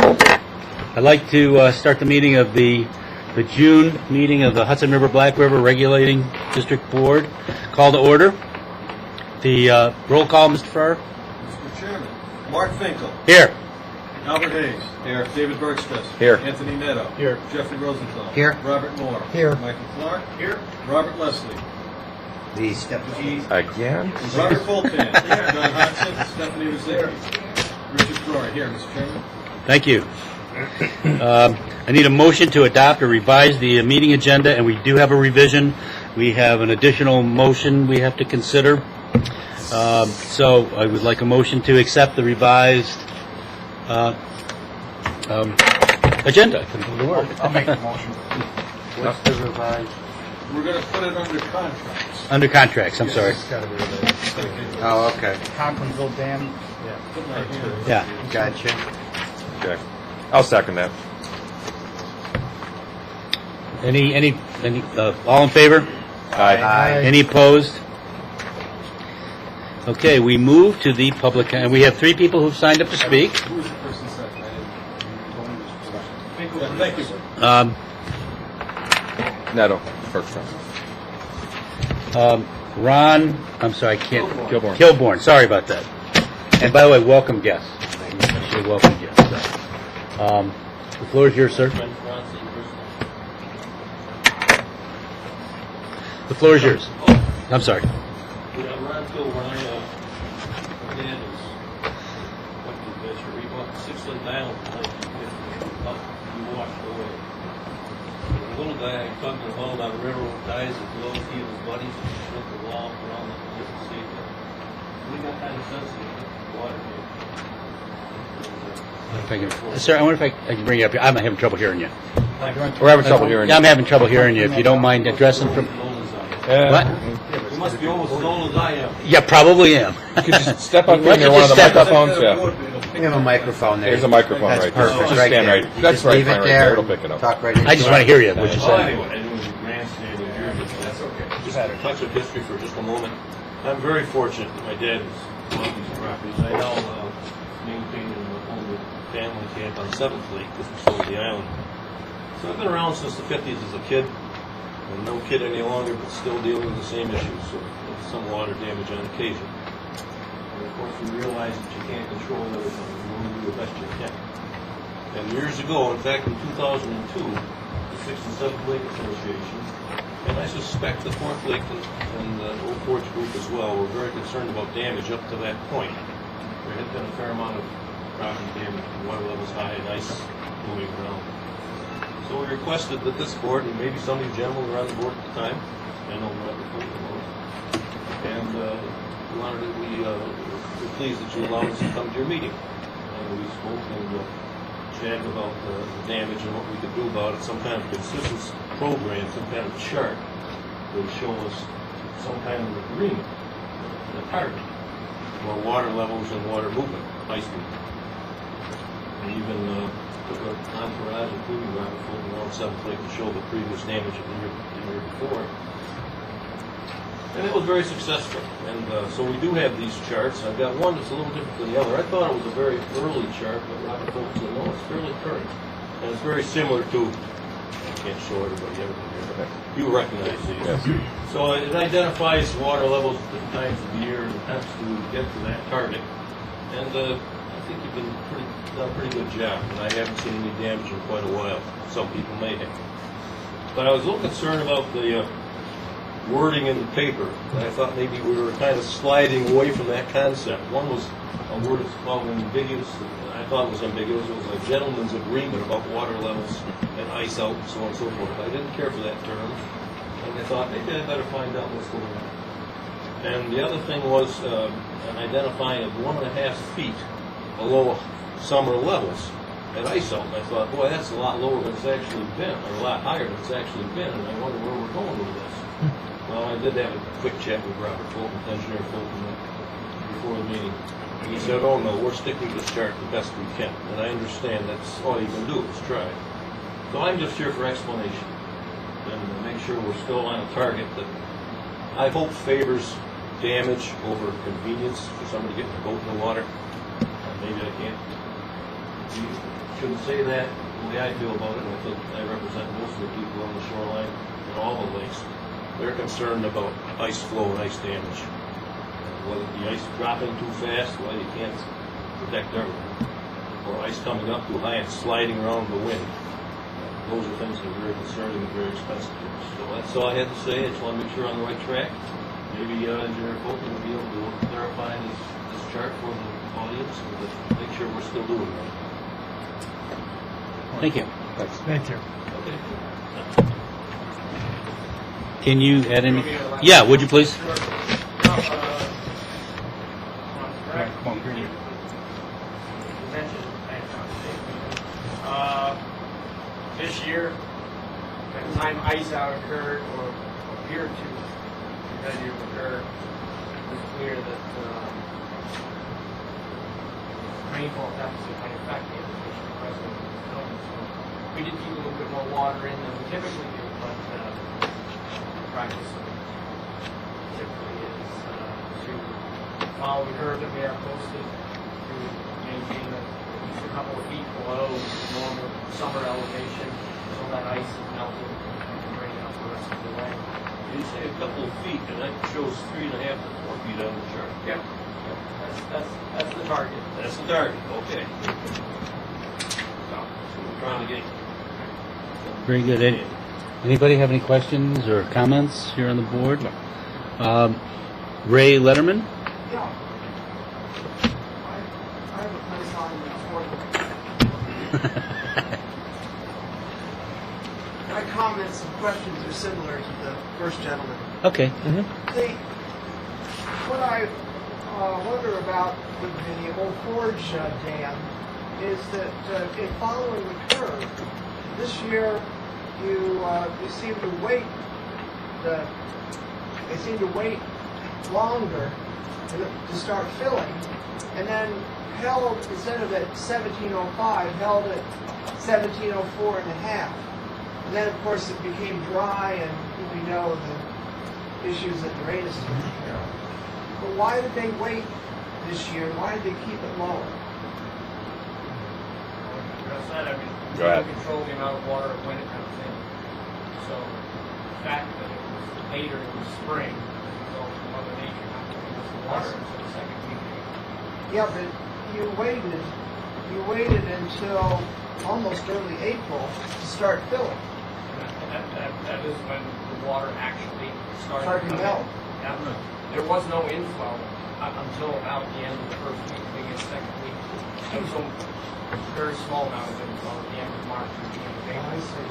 I'd like to start the meeting of the June meeting of the Hudson River Black River Regulating District Board. Call to order. The roll call, Mr. Farrar. Mr. Chairman, Mark Finkel. Here. Albert Hayes. Here. David Bergstess. Here. Anthony Netto. Here. Jeffrey Rosenthal. Here. Robert Moore. Here. Michael Clark. Here. Robert Leslie. Please step Again? Robert Fulton. John Hudson. Stephanie Rosicki. Richard Flory. Here, Mr. Chairman. Thank you. I need a motion to adopt or revise the meeting agenda, and we do have a revision. We have an additional motion we have to consider. So I would like a motion to accept the revised agenda. I'll make the motion. What's the revised? We're going to put it under contracts. Under contracts, I'm sorry. It's got to be related. Oh, okay. Conklingville Dam? Put my hand. Yeah. Gotcha. Okay. I'll second that. Any all in favor? Aye. Any opposed? Okay, we move to the public, and we have 3 people who've signed up to speak. Who was the person second? Thank you. Netto, first time. Ron, I'm sorry, I can't. Kilborn. Sorry about that. And by the way, welcome guests. You're welcome guests. The floor is yours, sir. The floor is yours. I'm sorry. Ron Kilborn, my dad is went to Fisher. He bought 6 Island he washed away. The little guy tugged the boat on the railroad ties and below he and his buddies went the wall around the sea. We got kind of sensitive to water here. Sir, I wonder if I can bring you up here. I'm having trouble hearing you. We're having trouble hearing Yeah, you. I'm having trouble hearing you. If you don't mind addressing from... What? You must be almost as old as I am. Yeah, probably am. You could just step up Why in don't near you one of the just step up? microphones. We have a microphone there. There's a microphone That's right there. perfect. Just Right stand there. right. That's Just right. leave Fine it right there. there. It'll pick it up. Talk right into I just want to hear you, what you Well, said. anyway, I knew the grandstanding here, but that's okay. Just a touch of history for just a moment. I'm very fortunate that my dad is on these properties. I now maintain and own the family camp on 7th Lake, because we sold the island. So I've been around since the 50s as a kid. I'm no kid any longer, but still dealing with the same issues, so some water damage on occasion. And of course, we realize that you can't control everything. You want to do the best you can. And years ago, in fact, in 2002, the 6th and 7th Lake Association, and I suspect the 4th Lake and the Old Forge group as well, were very concerned about damage up to that point. There had been a fair amount of property damage, water levels high, and ice moving around. So we requested that this board, and maybe some of you gentlemen were on the board at the time, I know Robert Fulton was, and we're pleased that you allowed us to come to your meeting. And we spoke and chatted about the damage and what we could do about it, some kind of consistency program, some kind of chart that would show us some kind of agreement, a target for water levels and water movement, ice movement. And even took our entourage, including Robert Fulton, around 7th Lake to show the previous damage of the year before. And it was very successful. And so we do have these charts. I've got one that's a little different than the other. I thought it was a very early chart, but Robert Fulton said, no, it's fairly current. And it's very similar to, I can't show everybody everything here, but you recognize these. Yes. So it identifies water levels at different times of the year and attempts to get to that target. And I think you've done a pretty good job, and I haven't seen any damage in quite a while. Some people may have. But I was a little concerned about the wording in the paper, and I thought maybe we were kind of sliding away from that concept. One was a word that's called ambiguous. I thought it was ambiguous. It was a gentleman's agreement about water levels and ice out and so on and so forth. I didn't care for that term, and I thought maybe I better find out what's going on. And the other thing was an identifying of 1.5 feet below summer levels at ice out. And I thought, boy, that's a lot lower than it's actually been, or a lot higher than it's actually been, and I wonder where we're going with this. Well, I did have a quick chat with Robert Fulton, Engineer Fulton, before the meeting. And he said, oh no, we're sticking to this chart the best we can. And I understand that's all you can do is try. So I'm just here for explanation and make sure we're still on a target that I hope favors damage over convenience for somebody getting a boat in the water. Maybe I can't be shouldn't say that. The way I feel about it, and I think I represent most of the people on the shoreline and all the lakes, they're concerned about ice flow and ice damage. Whether the ice dropping too fast, well, you can't protect everything. Or ice coming up too high and sliding around the wind. Those are things that are very concerning and very expensive to us. So that's all I had to say. I just want to make sure we're on the right track. Maybe Engineer Fulton will be able to clarify this chart for the audience and make sure we're still doing that. Thank you. Thank you. Okay. Can you add any? Yeah, would you please? This year, by the time ice out occurred, or appeared to be ready to occur, it was clear that rainfall deficit might affect the implication of present zone. So we did keep a little bit more water in than we typically do, but practice typically is to follow the curve that we have posted to maintain at least a couple of feet below normal summer elevation until that ice is melted and bring it up the rest of the way. You say a couple of feet, and that shows 3.5 to 4 feet on the chart. Yep. That's the target. That's the target. Okay. So we're trying to get. Very good. Anybody have any questions or comments here on the board? Ray Letterman? Yeah. I have a place on the fourth. My comments and questions are similar to the first gentleman. Okay. What I wonder about with the Old Forge Dam is that in following the curve, this year you seem to wait. They seem to wait longer to start filling, and then held, instead of at 1705, held at 1704 and a half. And then, of course, it became dry, and we know the issues that the rain is taking care of. But why did they wait this year? Why did they keep it lower? Address that. I mean, we Go ahead. don't control the amount of water when it comes in. So the fact that it was later in the spring results in Mother Nature not giving us the water until the second week. Yeah, but you waited until almost early April to start filling. That is when the water actually started Started to coming melt. in. Yeah. There was no inflow up until about the end of the first week, beginning of the second week. There was a very small amount of inflow at the end of March and beginning of April. I see.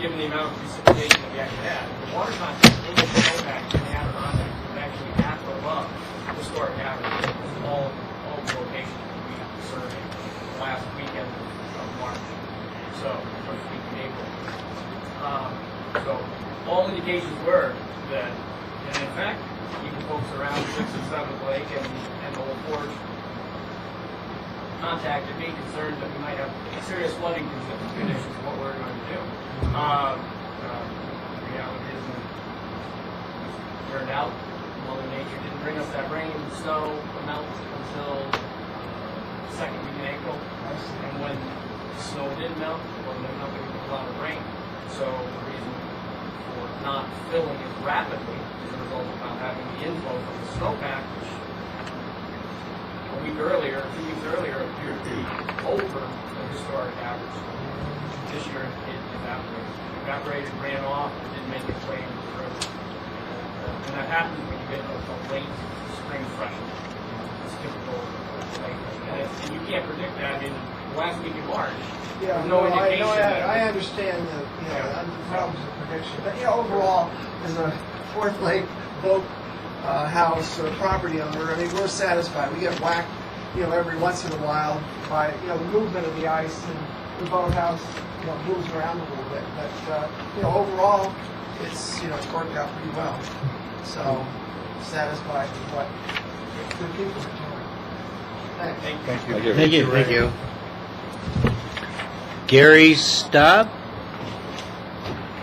Given the amount of precipitation that we actually had, the water content in the snowpack in the Adirondacks was actually half or above historic averages. All the locations that we surveyed the last weekend of March, so first week in April. So all indications were that, and in fact, even folks around 6th and 7th Lake and the Old Forge contacted me concerned that we might have serious flooding conditions. What we're going to do. The reality is, it turned out Mother Nature didn't bring us that rain and snow amount until the second week in April. And when the snow did melt, there wasn't enough of a lot of rain. So the reason for not filling as rapidly is a result of not having the inflow from the snowpack, which a week earlier, 2 weeks earlier, appeared to be over the historic average. This year it evaporated, ran off, and didn't make its way into the river. And that happens when you get a late spring freshening. It's typical of late. And you can't predict that. I mean, last week in March, Yeah, there's no indication that I understand the problems of prediction, but overall, as a Fourth Lake boat house or property owner, I mean, we're satisfied. We get whacked, every once in a while by the movement of the ice, and the boathouse moves around a little bit. But overall, it's worked out pretty well. So satisfied with what the people are doing. Thanks. Thank you. Gary Staub?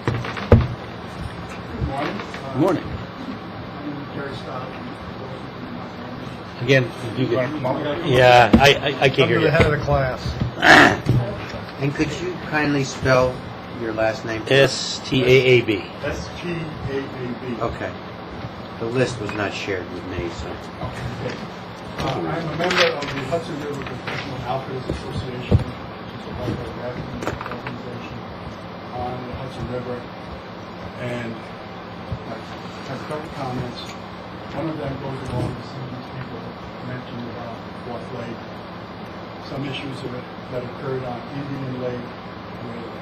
Good morning. Good morning. My name is Gary Stott. Again, you You wanna could, come up? yeah, I can't hear Come to the you. head of the class. And could you kindly spell your last name? STAAB. STAAB. Okay. The list was not shared with me, so. I'm a member of the Hudson River Professional Outfitters Association, which is a local rafting organization on the Hudson River. And I have a couple comments. One of them goes along with some of these people mentioned about Fourth Lake. Some issues that occurred on Indian Lake with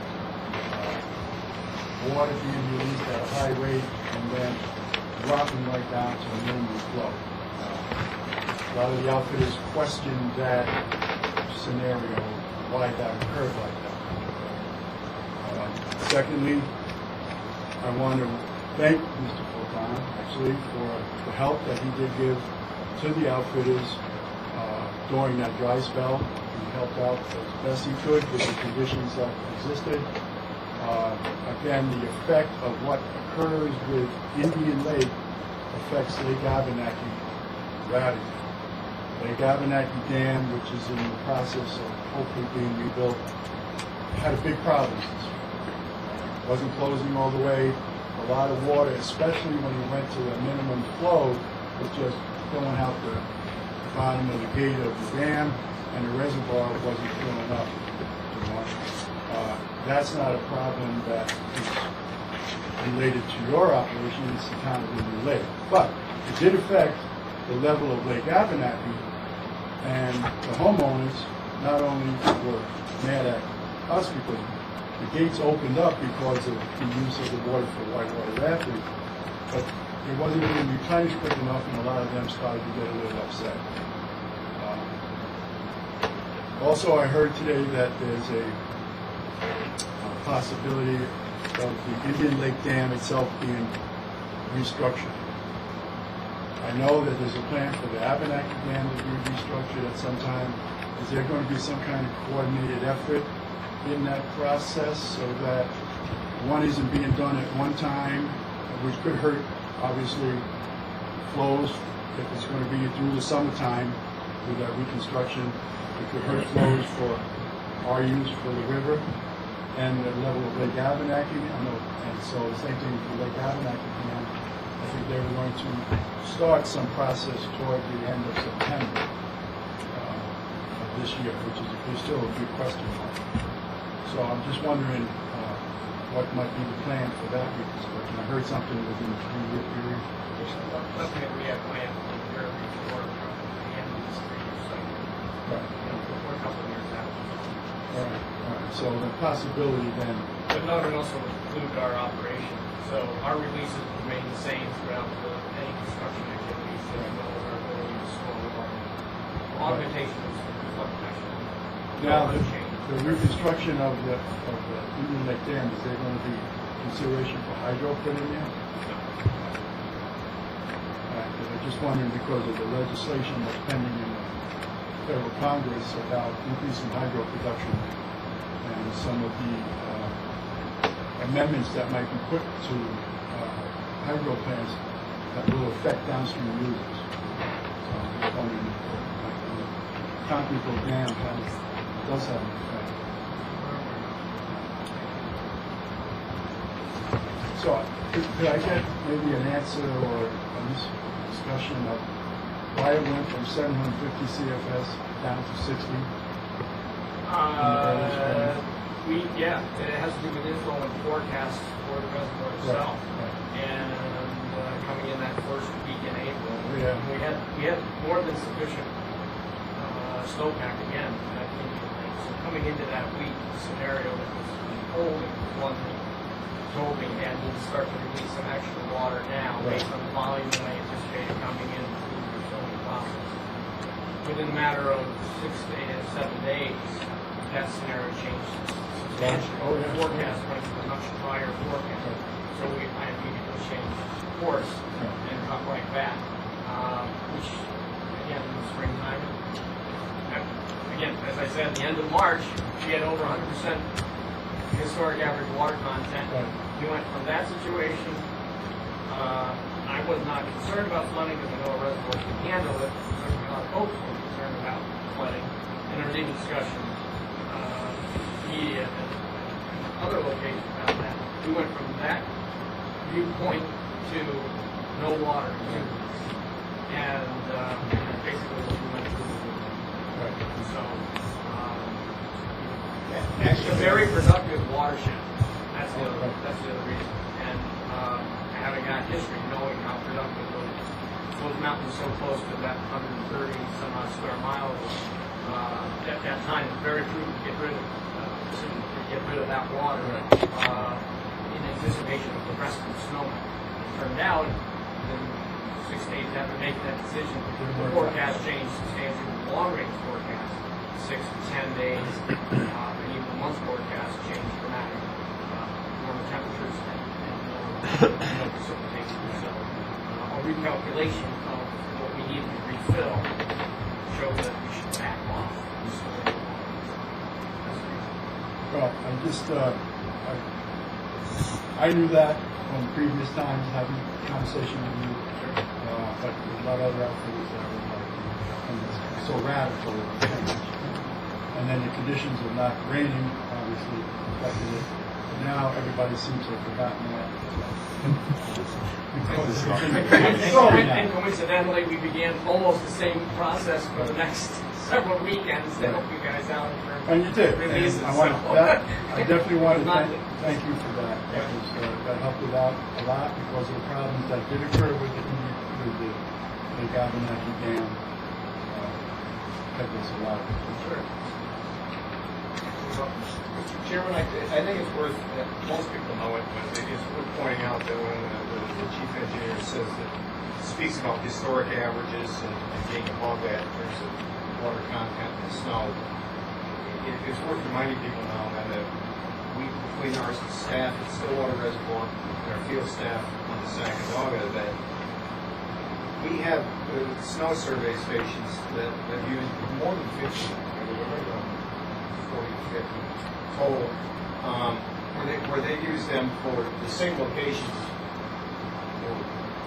water being released at a high rate and then dropping right down to a minimum flow. A lot of the outfitters questioned that scenario, why that occurred like that. Secondly, I want to thank Mr. Fulton, actually, for the help that he did give to the outfitters during that dry spell. He helped out as best he could with the conditions that existed. Again, the effect of what occurs with Indian Lake affects Lake Abenaki radically. Lake Abenaki Dam, which is in the process of hopefully being rebuilt, had a big problem this year. It wasn't closing all the way. A lot of water, especially when you went to the minimum flow, was just going out the bottom of the gate of the dam, and the reservoir wasn't filling up. That's not a problem that is related to your operation. It's the town of Indian Lake. But it did affect the level of Lake Abenaki, and the homeowners not only were mad at us because the gates opened up because of the use of the water for whitewater rafting, but it wasn't being replenished quick enough, and a lot of them started to get a little upset. Also, I heard today that there's a possibility of the Indian Lake Dam itself being restructured. I know that there's a plan for the Abenaki Dam to be restructured at some time. Is there going to be some kind of coordinated effort in that process so that one isn't being done at one time, which could hurt, obviously, flows if it's going to be through the summertime with that reconstruction. It could hurt flows for our use for the river and the level of Lake Abenaki. And so the same thing for Lake Abenaki Dam. I think they were going to start some process toward the end of September of this year, which is still a big question mark. So I'm just wondering what might be the plan for that reconstruction. I heard something within the 3-year period. Definitely, we have plans for the end of this 3-year cycle. Right. We're a couple of years out. All right. So the possibility then. But no, it also include our operation. So our releases remain the same throughout any construction activities, as well as our ability to store water. Augmentation is fluctuation. Now, the reconstruction of the Indian Lake Dam, is there going to be consideration for hydro put in there? Because I'm just wondering because of the legislation that's pending in the federal Congress about increasing hydro production and some of the amendments that might be put to hydro plants that will affect downstream users. So I'm just wondering if the concrete dam does have an effect. So could I get maybe an answer or a discussion of why it went from 750 CFS down to 60? It has to do with inflow and forecast for the reservoir itself. Right. And coming in that first week in April, Yeah. we had more than sufficient snowpack again at the Indian Lake. So coming into that week scenario that was cold and flooding, hoping and we'll start to release some extra water now based on the volume that I anticipated coming in through the filling process. Within a matter of 6 to 7 days, that scenario changed substantially. Oh, yeah. The forecast went to a much drier forecast. So I immediately changed course and cut right back, which again in the springtime. Again, as I said, at the end of March, we had over 100% historic average water content. Right. We went from that situation. I was not concerned about flooding because I know our reservoirs can handle it. Certainly folks were concerned about flooding, and there was even discussion, media and other locations about that. We went from that viewpoint to no water communities, and basically what we went through. So, it's a very productive watershed. That's the other reason. And having that history, knowing how productive those mountains so close to that 130 some odd square miles at that time, it's very prudent to get rid of that water in anticipation of the rest of the snow. It turned out, in 6 days after making that decision, the forecast changed substantially. The long-range forecast, 6 to 10 days, and even the month forecast changed dramatically. Warmer temperatures and no precipitation. So a recalculation of what we needed to refill showed that we should back off. Well, I knew that from previous times, having a conversation with you, but there's a lot of other outfits that were like, so radical of a change. And then the conditions of not raining obviously affected it. But now everybody seems to have forgotten that. And coincidentally, we began almost the same process for the next several weekends to help you guys out. And you did. Releases, And I definitely want to Not- thank you for that. That helped it out a lot because of the problems that did occur with the Abenaki Dam. Helped us a lot. Sure. Mr. Chairman, I think it's worth, most people know it, but it's worth pointing out that when the chief engineer says that, speaks about historic averages and being above that in terms of water content in snow, it's worth reminding people now that we, between our staff at Stillwater Reservoir and our field staff on the Sacandaga, that we have snow survey stations that use more than 50, maybe 40 to 50 total, where they use them for the same locations for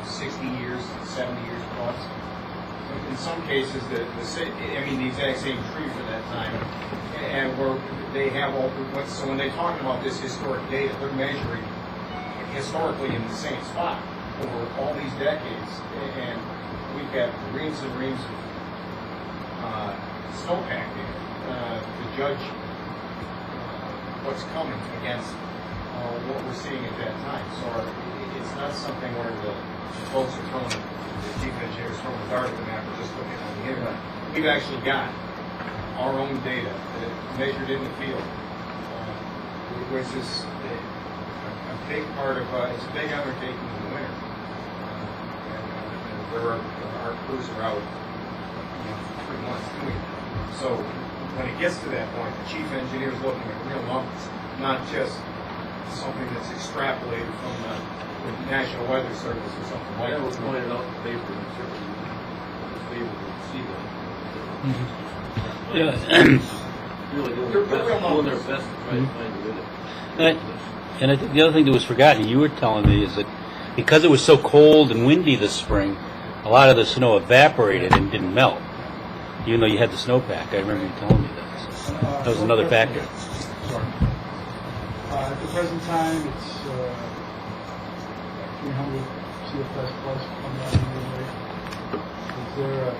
60 years, 70 years plus. In some cases, the exact same tree for that time, and where they have all. So when they're talking about this historic data, they're measuring historically in the same spot over all these decades, and we've got reams and reams of snowpack data to judge what's coming against what we're seeing at that time. So it's not something where the folks are throwing, the chief engineers throwing the dart at the map or just looking on the internet. We've actually got our own data measured in the field, which is a big part of, it's a big undertaking in the winter. And our crews are out 3 months doing it. So when it gets to that point, the chief engineer is looking at real numbers, not just something that's extrapolated from the National Weather Service or something like that. That was pointed out in the paper, and certainly was able to see that. Really doing their best to try to find the limit. And I think the other thing that was forgotten, you were telling me, is that because it was so cold and windy this spring, a lot of the snow evaporated and didn't melt, even though you had the snowpack. I remember you telling me that. So that was another factor. Sorry. At the present time, it's 300 CFS plus coming out of the way. Is there a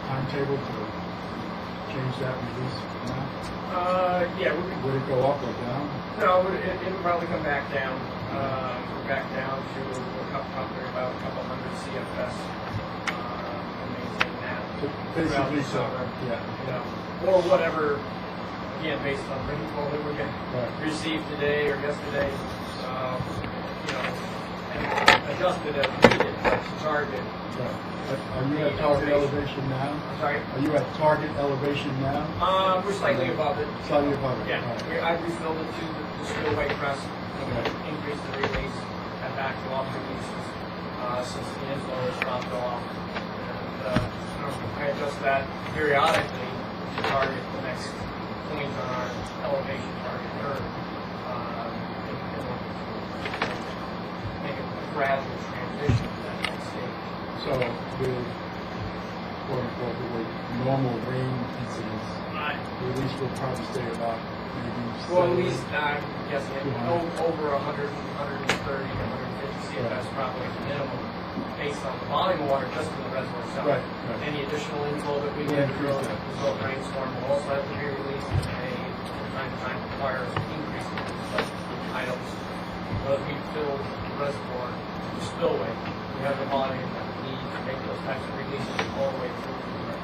timetable to change that release now? Yeah, Would it go up or down? no, it would probably come back down. We're back down to probably about a couple hundred CFS. And maintain that So throughout basically, the summer. yeah. Or whatever, again, based on rainfall that we're going Right. to receive today or yesterday, and adjusted as needed to target. Right. Are you at target elevation now? I'm sorry. Are you at target elevation now? We're slightly above it. Slightly above it. Yeah, All right. I refilled it to the spillway press, increased the release, and backed off releases since the inflow has dropped off. And I adjust that periodically to target the next point on our elevation target curve. And make a gradual transition to that next stage. So with quote unquote normal rain incidents, Right. the release will probably stay about maybe. Well, at 70. least, I'm guessing, over 100, 130, 150 CFS probably the minimum, based on the volume of water just in the reservoir itself. Right, right. Any additional inflow that we We'll get increase from that. the rainstorm will also have to be released, and from time to time require us to increase such items. But we fill the reservoir to the spillway, we have the volume that we need to make those types of releases all the way through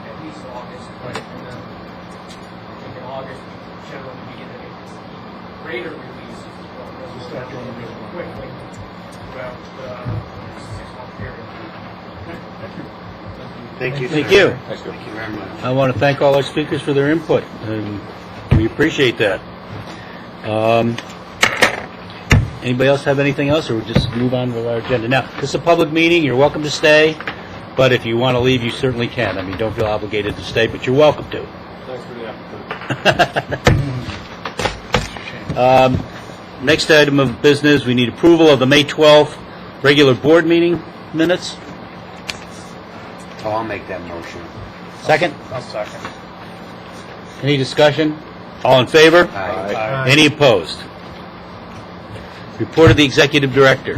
at least August. Right. And then, I think in August, we generally begin to make greater releases from the We'll start doing the reservoir. quickly throughout the 6-month period. Thank you, Thank sir. you. Thanks, Thank you very much. I want to thank all our speakers for their input, and we appreciate that. Anybody else have anything else, or we'll just move on with our agenda? Now, this is a public meeting, you're welcome to stay, but if you want to leave, you certainly can. I mean, don't feel obligated to stay, but you're welcome to. Thanks for the opportunity. Next item of business, we need approval of the May 12th regular board meeting minutes. Oh, I'll make that motion. Second? I'll second. Any discussion? All in favor? Aye. Any opposed? Report of the executive director.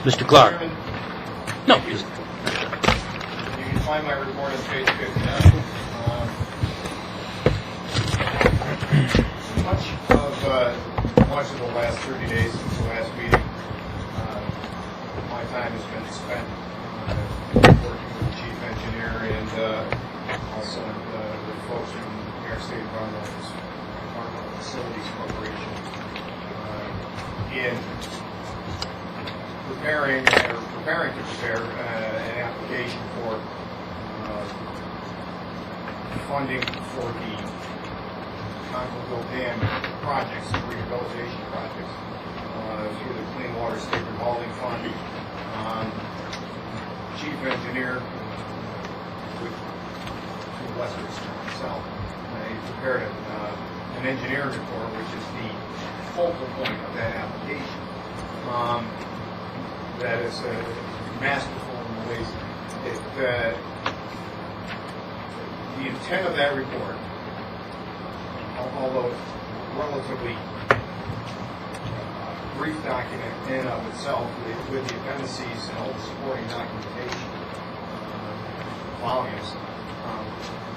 Mr. Clark. Chairman, No, you just- can find my report on page 59. Much of the last 30 days since the last meeting, my time has been spent working with the chief engineer and also the folks from New York State Environmental Facilities Corporation in preparing to prepare an application for funding for the Conklin Dam projects, rehabilitation projects, through the Clean Water State Revolving Fund. Chief engineer, to a lesser extent myself, he prepared an engineering report, which is the focal point of that application. That is masterful in the ways the intent of that report, although it's relatively brief document in and of itself, with the appendices and all the supporting documentation, volumes.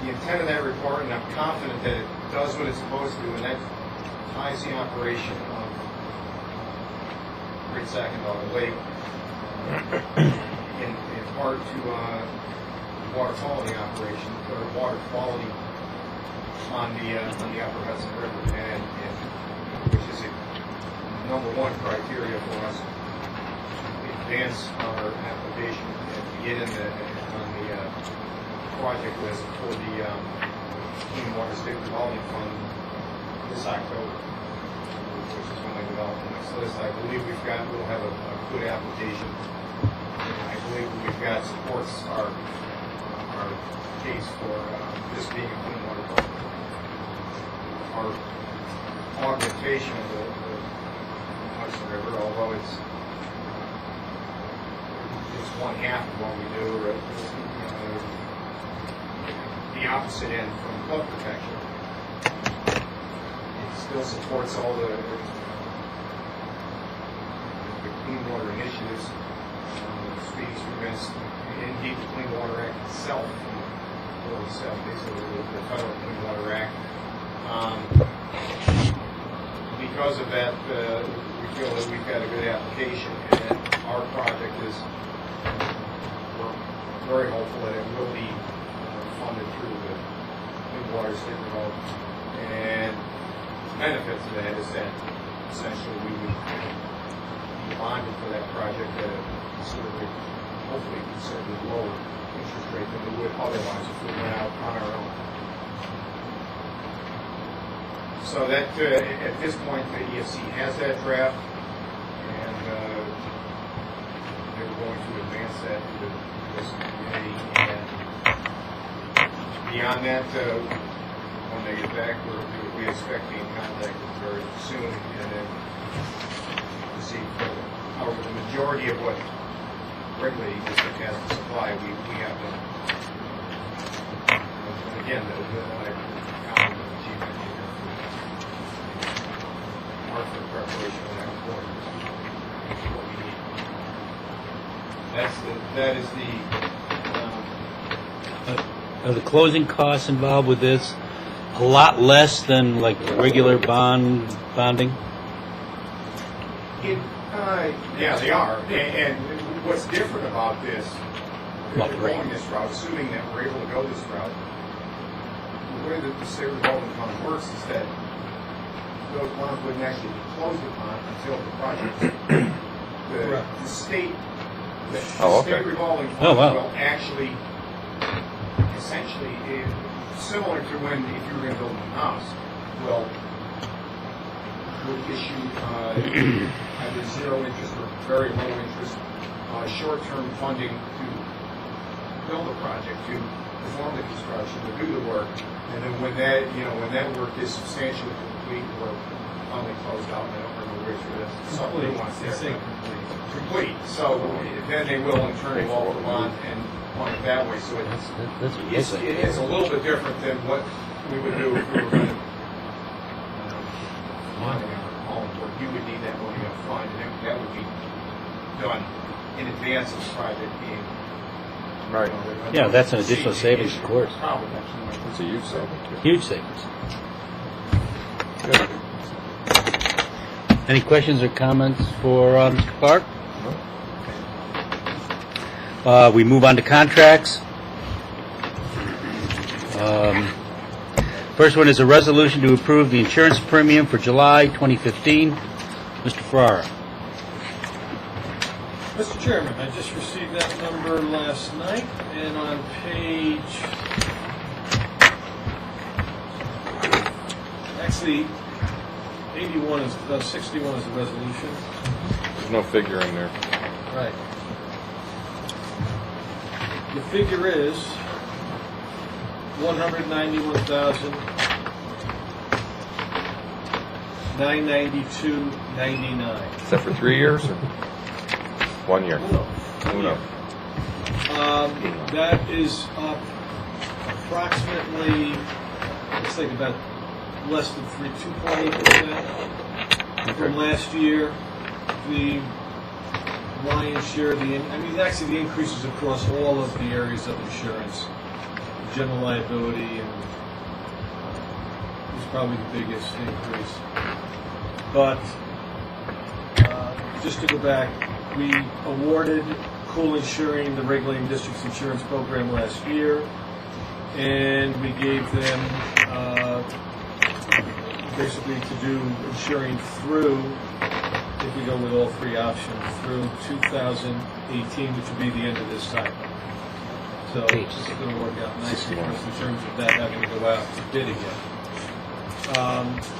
The intent of that report, and I'm confident that it does what it's supposed to do, and that ties the operation of Great Saginaw Lake in part to water quality operation, or water quality on the upper Hudson River, and which is a #1 criteria for us to advance our application and to get on the project list for the Clean Water State Revolving Fund this October, which is when they develop the next list. I believe we'll have a good application, and I believe we've got supports our case for this being a clean water project. Our augmentation of the Hudson River, although it's one half of what we do, or the opposite end from flood protection, it still supports all the clean water initiatives, speaks against, indeed, the Clean Water Act itself, basically the Federal Clean Water Act. Because of that, we feel that we've got a good application, and our project is, we're very hopeful that it will be funded through the Clean Water State Revolving. And the benefit to that is that essentially we would be bonded for that project at a considerably, hopefully considerably lower interest rate than we would otherwise if we went out on our own. So that, at this point, the EFC has that draft, and they're going to advance that to this committee. And beyond that, when they get back, we expect to be in contact very soon, and then to see further. However, the majority of what regulating district has to supply, we have done. And again, I compliment the chief engineer for work for preparation of that report. That's what we need. That is the, Are the closing costs involved with this a lot less than like regular bonding? yeah, they are. And what's different about this, Well, if we're right. going this route, assuming that we're able to go this route, the way that the state revolving fund works is that those bonds wouldn't actually be closed upon until the project. The state, Oh, state okay. revolving fund Oh, wow. will actually, essentially, similar to when if you were going to build a new house, would issue either zero interest or very low interest short-term funding to build a project, to perform the construction, to do the work, and then when that work is substantially complete or finally closed out, I don't remember which it is, some nuance there. Complete. So then they will in turn evolve the bond and fund it that way. So it is a little bit different than what we would do if we were going to bonding our home, where you would need that money up front, and that would be done in advance of the project being. Right. Yeah, that's an additional savings, of course. Probably. It's a huge savings. Huge savings. Any questions or comments for Mr. Clark? We move on to contracts. First one is a resolution to approve the insurance premium for July 2015. Mr. Ferrara. Mr. Chairman, I just received that number last night, and on page, actually, 81 is, 61 is the resolution. There's no figure in there. Right. The figure is $191,992.99. Is that for 3 years or 1 year? No. Who knows? That is up approximately, looks like about less than 2.8% from last year. The lion's share of actually the increases across all of the areas of insurance. General liability and is probably the biggest increase. But just to go back, we awarded Cool Insuring the Regulating District's insurance program last year, and we gave them basically to do insuring through, if we go with all three options, through 2018, which would be the end of this cycle. So this is going to work out nicely for us in terms of that having to go out to bid again.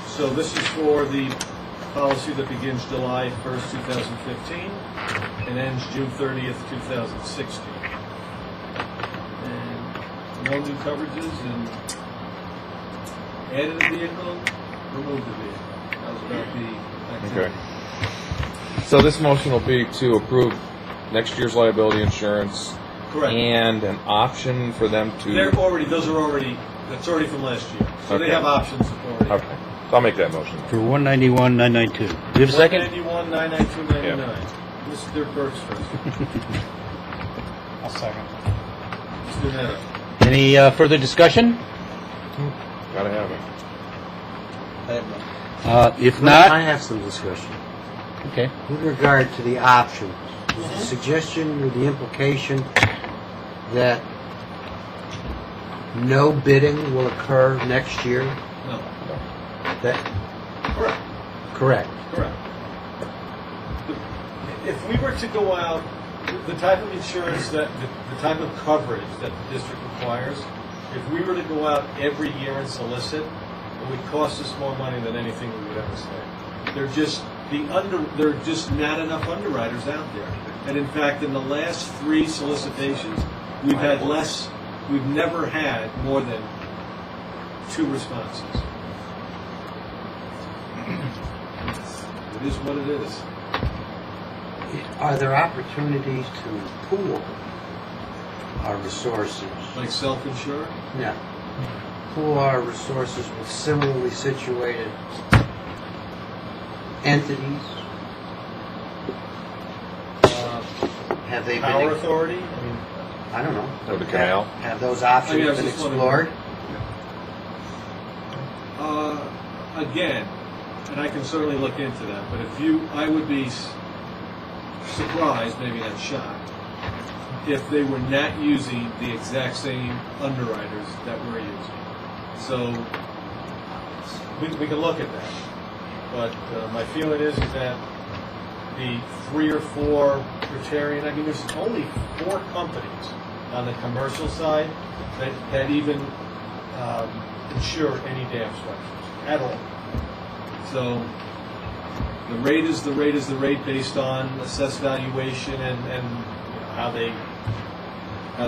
So this is for the policy that begins July 1st, 2015 and ends June 30th, 2016. And no new coverages, and added a vehicle, removed the vehicle. That was about the activity. Okay. So this motion will be to approve next year's liability insurance. Correct. And an option for them to. That's already from last year. So Okay. they have options already. Okay. So I'll make that motion. For 191,992. Do you have a second? 191,992.99. Mr. Burks first. I'll second. Mr. Neto. Any further discussion? Gotta have it. If I not, have some discussion. okay. With regard to the options, is the suggestion or the implication that no bidding will occur next year? No. That Correct. correct? Correct. If we were to go out, the type of insurance the type of coverage that the district requires, if we were to go out every year and solicit, it would cost us more money than anything we would ever say. There are just not enough underwriters out there. And in fact, in the last 3 solicitations, we've never had more than 2 responses. It is what it is. Are there opportunities to pool our resources? Like self-insured? Yeah. pool our resources with similarly situated entities? Have they Power been, authority? I mean, I don't know. Or the canal? Have those I options mean, I was been just wondering. explored? again, and I can certainly look into that, but I would be surprised, maybe not shocked, if they were not using the exact same underwriters that we're using. So, we can look at that. But my feeling is that the 3 or 4 criterion, I mean, there's only 4 companies on the commercial side that even insure any dam structures at all. So the rate is the rate based on assessed valuation and you know, how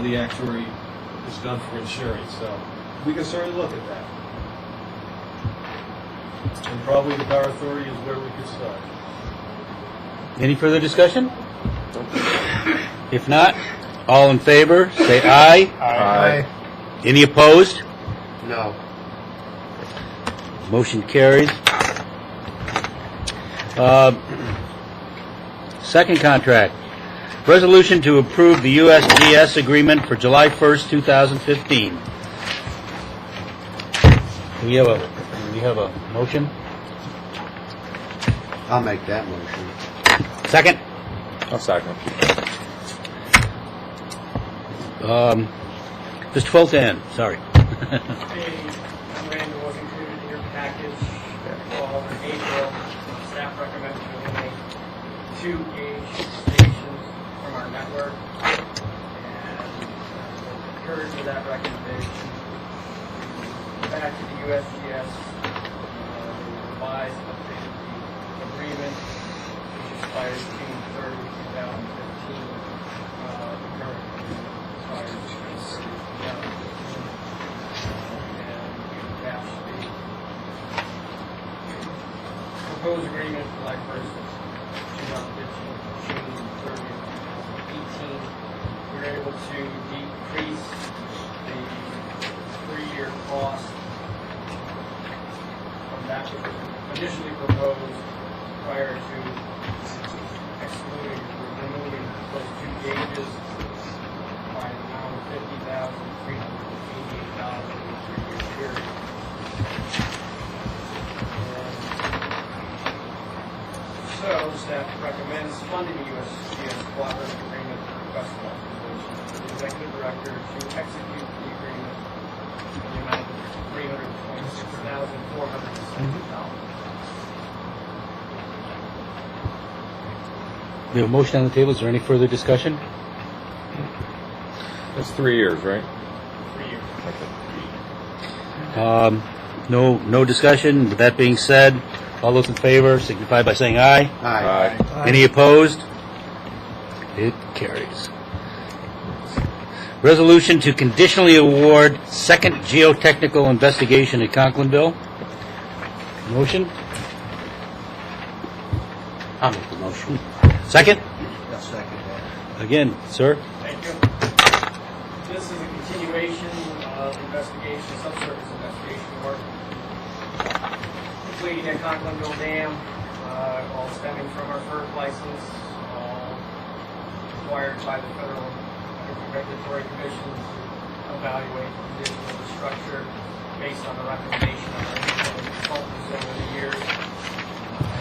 the actuary is done for insurance. So we can certainly look at that. And probably the Power Authority is where we could start. Any further discussion? If not, all in favor, say aye. Aye. Any opposed? No. Motion carries. Second contract. Resolution to approve the USGS agreement for July 1st, 2015. Do we have a motion? I'll make that motion. Second? I'll second. Mr. Fulton, sorry. A memorandum was included in your package in April. Staff recommends to eliminate 2 age stations from our network. And concurred with that recommendation. Back to the USGS, revised and updated the agreement, which expires June 30, 2015. The current agreement expires June 30, 2015. And we attached the proposed agreement July 1st, 2015, June 30th, 2018. We were able to decrease the 3-year cost from that which was initially proposed prior to removing those 2 gauges by an amount of $50,388 in a 3-year period. And so, staff recommends funding the USGS cooperative agreement with request for authorization for the executive director to execute the agreement in the amount of $326,470. We have a motion on the table. Is there any further discussion? That's 3 years, right? 3 years. Okay. No discussion. With that being said, all those in favor signify by saying aye. Aye. Any opposed? It carries. Resolution to conditionally award second geotechnical investigation at Conklinville. Motion? I'll make the motion. Second? I'll second that. Again, sir. Thank you. This is a continuation of investigation, subsurface investigation work completing at Conklinville Dam, all stemming from our FERC license, all required by the Federal Energy Regulatory Commission to evaluate the condition of the structure based on the recommendation of our independent consultants over the years.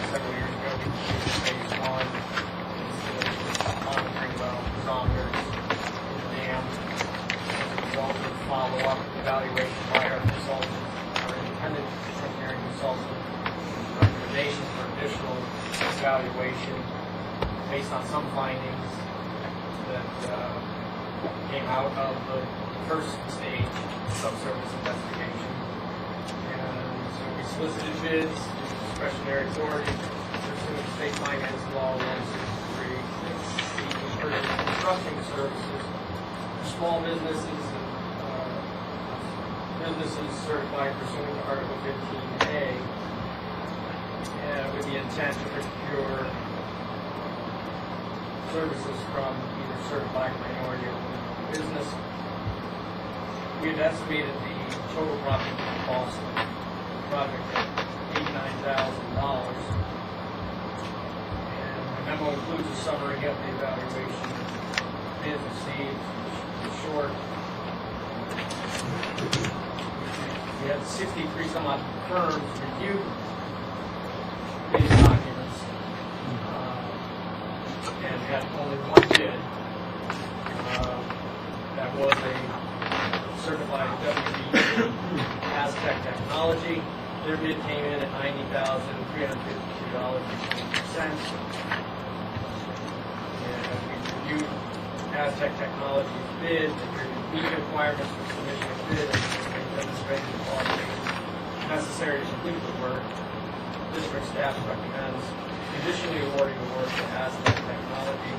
Several years ago, we completed phase 1. Monitoring well barometers in the dam. As a result of follow-up evaluation by our consultant, our independent engineering consultant, recommendations for additional evaluation based on some findings that came out of the first stage subsurface investigation. And so we solicited bids, discretionary authority, pursuant to state finance law 163. Construction services for small businesses and businesses certified pursuant to Article 15A, with the intent to procure services from either certified minority or business. We have estimated the total project cost of the project at $89,000. And the memo includes a summary of the evaluation, bids received, short. We had 63 some odd firms review these documents, and had only one bid. That was a certified WB Aztec Technology. Their bid came in at $90,352.50. And as we reviewed Aztec Technology's bid, the meet requirements for submission of bid and demonstrated the qualifications necessary to complete the work. District staff recommends conditionally awarding the work to Aztec Technology,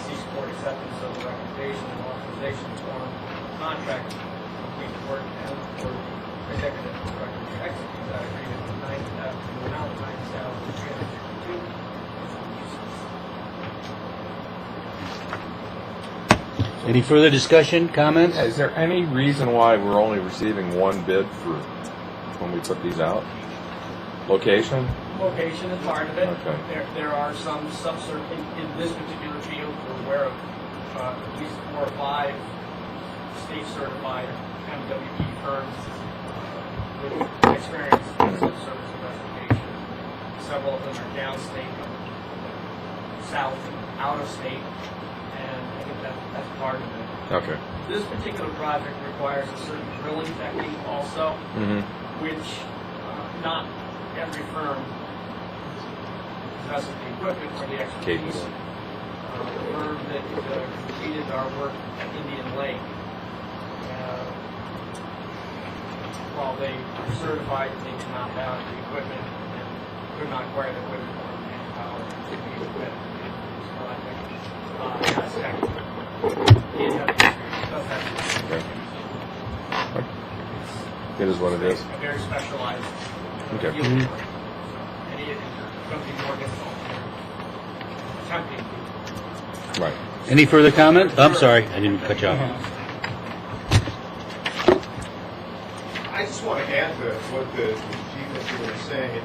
seeks board acceptance of the recommendation and authorization to form contract to complete the work and for the executive director to execute that agreement in the amount of $90,352. Any further discussion, comments? Is there any reason why we're only receiving one bid for when we put these out? Location? Location is part of it. Okay. There are some subsurface in this particular field. We're aware of at least 4 or 5 state-certified MWP firms with experience in subsurface investigation. Several of them are downstate, south, and out of state, and I think that's part of it. Okay. This particular project requires a certain drilling technique also, which not every firm possesses the equipment or the expertise. Capable. The firm that completed our work at Indian Lake, while they were certified, they did not have the equipment and could not acquire the equipment or manpower to be equipped in this project. Aztec did have the experience, does have the experience. It is what it is. A very specialized Okay. field of work. And it is going to be more difficult here. Attempting to. Right. Any further comment? I'm sorry, I didn't cut you off. I just want to add to what the chief engineer was saying.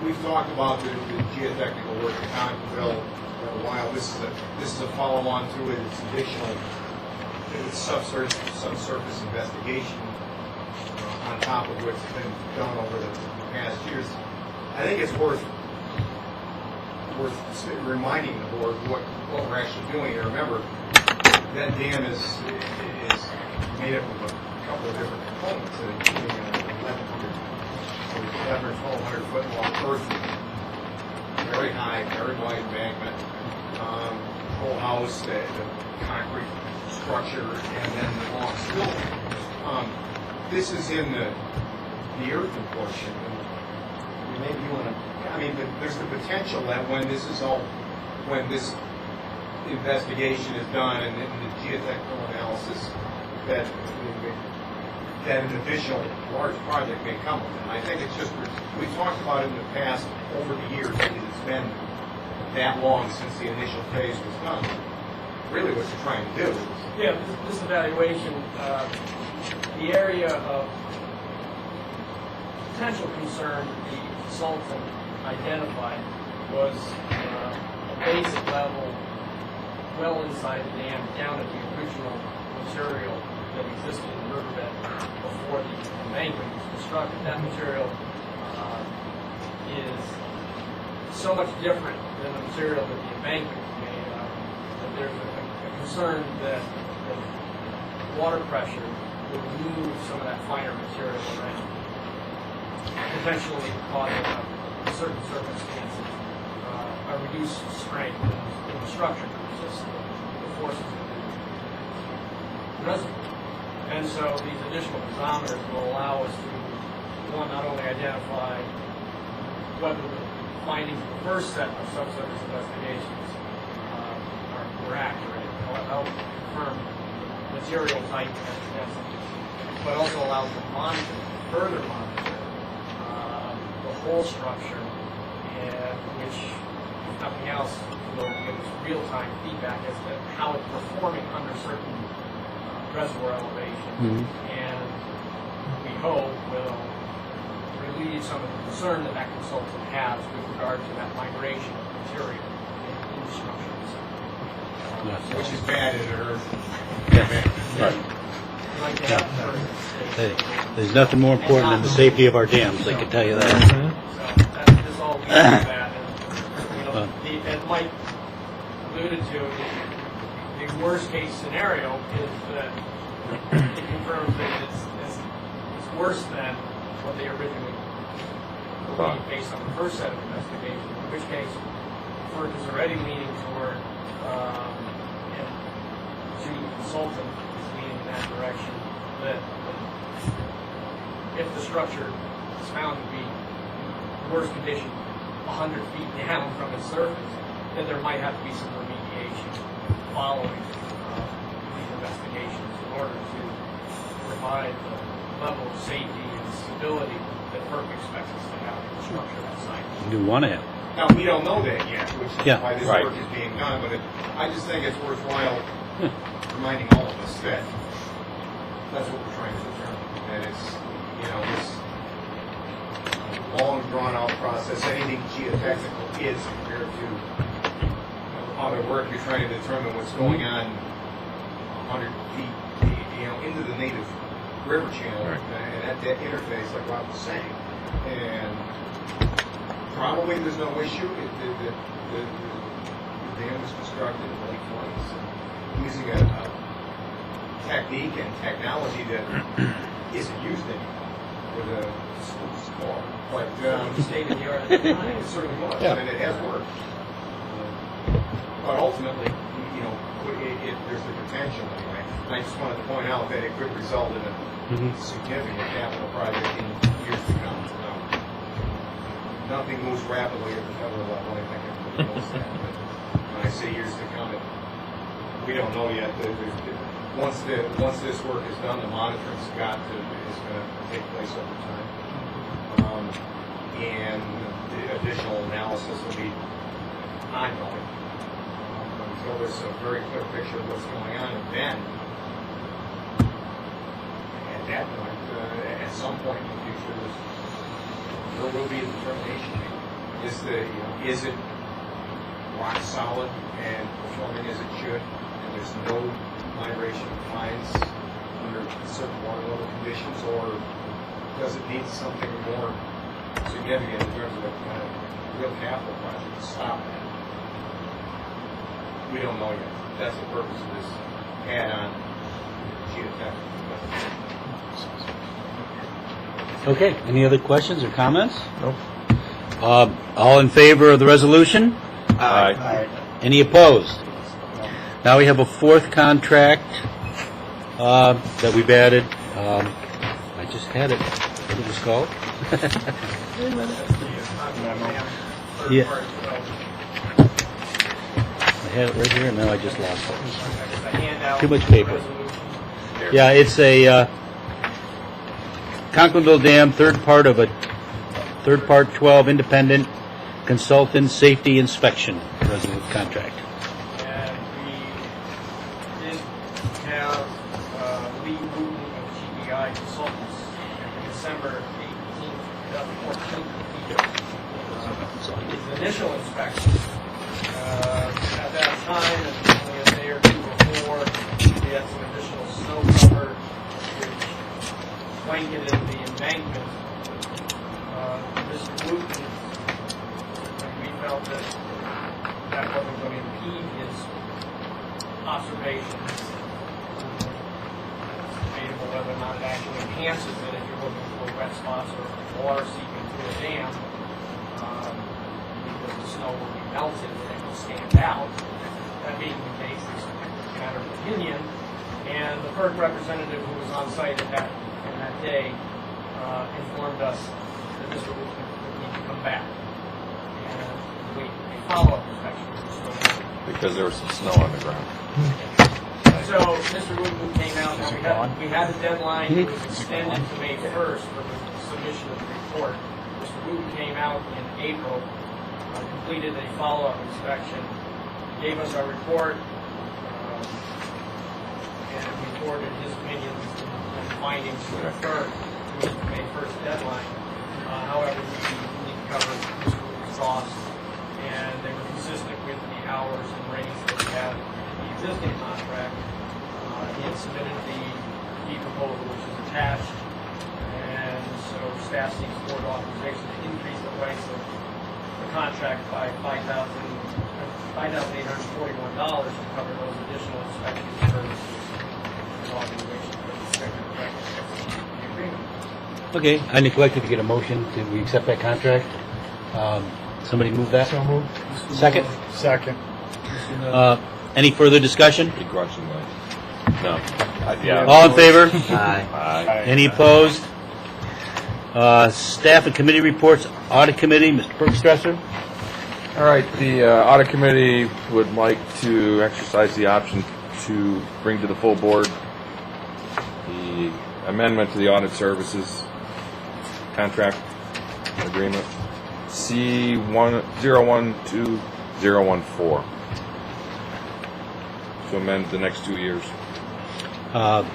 We've talked about the geotechnical work in Conquerville for a while. This is a follow-on to it. It's additional. It's subsurface investigation on top of what's been done over the past years. I think it's worth reminding the board what we're actually doing here. Remember, that dam is made up of a couple of different components, including an 1,100 or 1,200 foot long earth, very high, very wide embankment, whole house, the concrete structure, and then the long steel. This is in the earthen portion. And maybe you want to. I mean, there's the potential that when this investigation is done and the geotechnical analysis, that an additional large project may come with it. I think it's just, we've talked about it in the past over the years, because it's been that long since the initial phase was done. Really what you're trying to do is. Yeah, this evaluation, the area of potential concern that the consultant identified was a basic level well inside the dam, down at the original material that existed in the riverbed before the embankment was constructed. That material is so much different than the material that the embankment was made of that there's a concern that water pressure would move some of that finer material around, potentially causing, in certain circumstances, a reduced strength in the structure to resist the forces of the reservoir. And so these additional piezometers will allow us to, one, not only identify whether the findings of the first set of subsurface investigations were accurate, help confirm material type and density, but also allows us to further monitor the whole structure, and which, if nothing else, will give us real-time feedback as to how it's performing under certain reservoir elevations, and hope will relieve some of the concern that that consultant has with regard to that migration of material in the structure itself. Which is bad in Earth. Like to have further Hey, there's nothing more important than the safety of our dams, I can tell you that. So that is all we have that. And, as Mike alluded to, the worst case scenario is that it confirms that it's worse than what they originally believed based on the first set of investigations, in which case FERC is already leaning toward, and the consultant is leaning in that direction, that if the structure is found to be in worse condition 100 feet down from its surface, then there might have to be some remediation following these investigations in order to provide the level of safety and stability that FERC expects us to have in the structure of that site. You do want to have. Now, we don't know that yet, which is Yeah. why this Right. work is being done, but I just think it's worthwhile reminding all of us that that's what we're trying to determine. That it's, this long, drawn-out process, anything geotechnical is compared to other work. You're trying to determine what's going on 100 feet, into the native river channel, and at that interface, like Rob was saying. And probably there's no issue. The dam was constructed in the late 20s using a technique and technology that isn't used anymore with a small. But State of the art at the time. it certainly was, Yeah. and it has worked. But ultimately, there's the potential anyway. And I just wanted to point out that it could result in a significant capital project in years to come. Nothing moves rapidly at the federal level. I think everybody knows that. But when I say years to come, we don't know yet. Once this work is done, the monitoring is going to take place over time, and the additional analysis will be ongoing until there's a very clear picture of what's going on. And then, at that point, at some point in the future, there will be a determination made. Is it rock solid and performing as it should, and there's no migration of fines under certain water level conditions, or does it need something more significant in terms of a kind of real capital project to stop that? We don't know yet. That's the purpose of this add-on geotechnical. Okay, any other questions or comments? Nope. All in favor of the resolution? Aye. Any opposed? Now we have a fourth contract that we've added. I just had it. What it was called? Yeah. I had it right here, and now I just lost it. Too much paper. Yeah, it's a Conklindale Dam, third part 12 independent consultant safety inspection contract. And we did have Lee Wooten of GBI Consultants in December 18th, 2014. His initial inspection at that time, and only a day or two before, we had some additional snow cover which blanketed the embankment. Mr. Wooten, we felt that that wasn't going to impede his observations. Debatable whether or not it actually enhances it if you're looking for wet spots or water seeping through a dam. Because the snow will be melted and it will stand out. That being the case, it's a matter of opinion. And the FERC representative who was on site on that day informed us that Mr. Wooten would need to come back and complete a follow-up inspection. Because there was some snow on the ground. So Mr. Wooten came out, and we had a deadline. It was extended to May 1st for the submission of the report. Mr. Wooten came out in April, completed a follow-up inspection, gave us our report, and reported his opinions and findings to the FERC. which is the May 1st deadline. However, we need to cover this group's costs, and they were consistent with the hours and rates that we have in the existing contract. He had submitted the proposal, which is attached, and so staff seeks board authorization to increase the price of the contract by $5,841 to cover those additional inspection services and authorization for the second the agreement. Okay, I neglected to get a motion. Did we accept that contract? Somebody move that? So moved. Second? Second. Any further discussion? Begrudgingly. No. Yeah. All in favor? Aye. Aye. Any opposed? Staff and committee reports. Audit Committee, Mr. Bergstresser. All right, the Audit Committee would like to exercise the option to bring to the full board the amendment to the audit services contract agreement, C012014, to amend the next 2 years. Do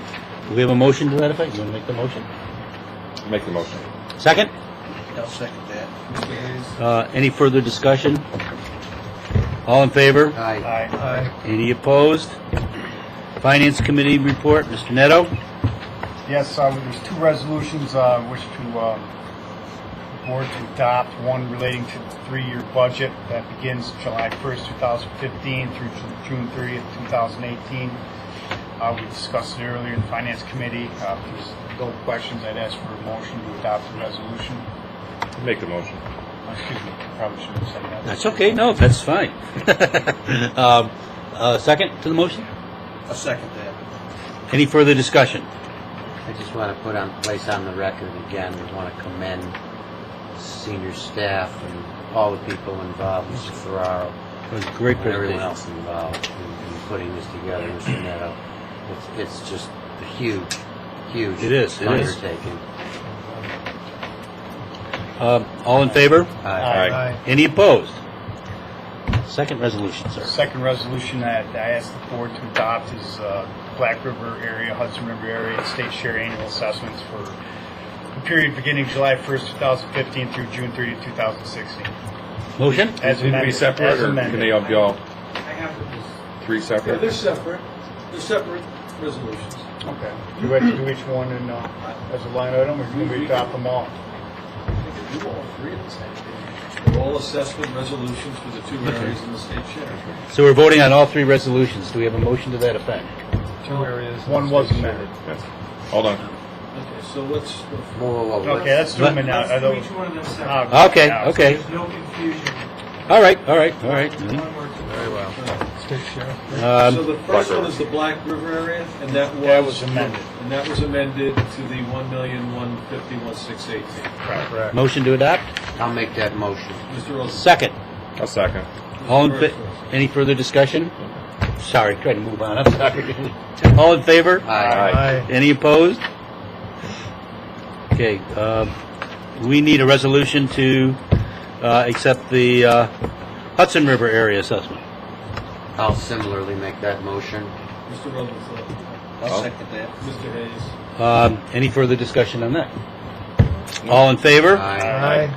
we have a motion to that effect? You want to make the motion? Make the motion. Second? I'll second that. Mr. Hayes? Any further discussion? All in favor? Aye. Aye. Any opposed? Finance Committee report, Mr. Neto. Yes, there's two resolutions wish to the board to adopt. One relating to the 3-year budget that begins July 1st, 2015 through June 30th, 2018. We discussed it earlier in the Finance Committee. If there's no questions, I'd ask for a motion to adopt the resolution. Make the motion. Excuse me, probably should have said that. That's okay. No, that's fine. Second to the motion? I'll second that. Any further discussion? I just want to place on the record again, we want to commend senior staff and all the people involved, Mr. Ferraro, It was a great and everyone presentation. else involved in putting this together, Mr. Neto. It's just a huge It is. undertaking. All in favor? Aye. Any opposed? Second resolution, sir. Second resolution that I asked the board to adopt is Black River area, Hudson River area state share annual assessments for the period beginning July 1st, 2015 through June 30th, 2016. Motion? As Need to be amended. separate, As or amended. can they all be all I have to just 3 Yeah, separate? they're separate. They're separate resolutions. Okay. Do we have to do each one in, as a line item, or can we adopt them all? We could do all 3 at the same time. They're all assessment resolutions for the 2 areas in the state share. So we're voting on all 3 resolutions. Do we have a motion to that effect? 2 areas. One was amended. Yes. Hold on. Okay, so let's go through. Whoa. Okay, let's do them in now. Let's do each one of them separately. Okay, now. okay. There's no confusion. All right. Very well. Um, So the first one is the Black River area, and that was amended. And that was amended to the 1,150,618. Correct. motion to adopt? I'll make that motion. Mr. Rosen. Second. I'll second. All in Mr. any further discussion? Sorry, trying to move on. I'm sorry. All in favor? Aye. Any opposed? Okay, we need a resolution to accept the Hudson River area assessment. I'll similarly make that motion. Mr. Rosenthal. I'll second that. Mr. Hayes. Any further discussion on that? All in favor? Aye.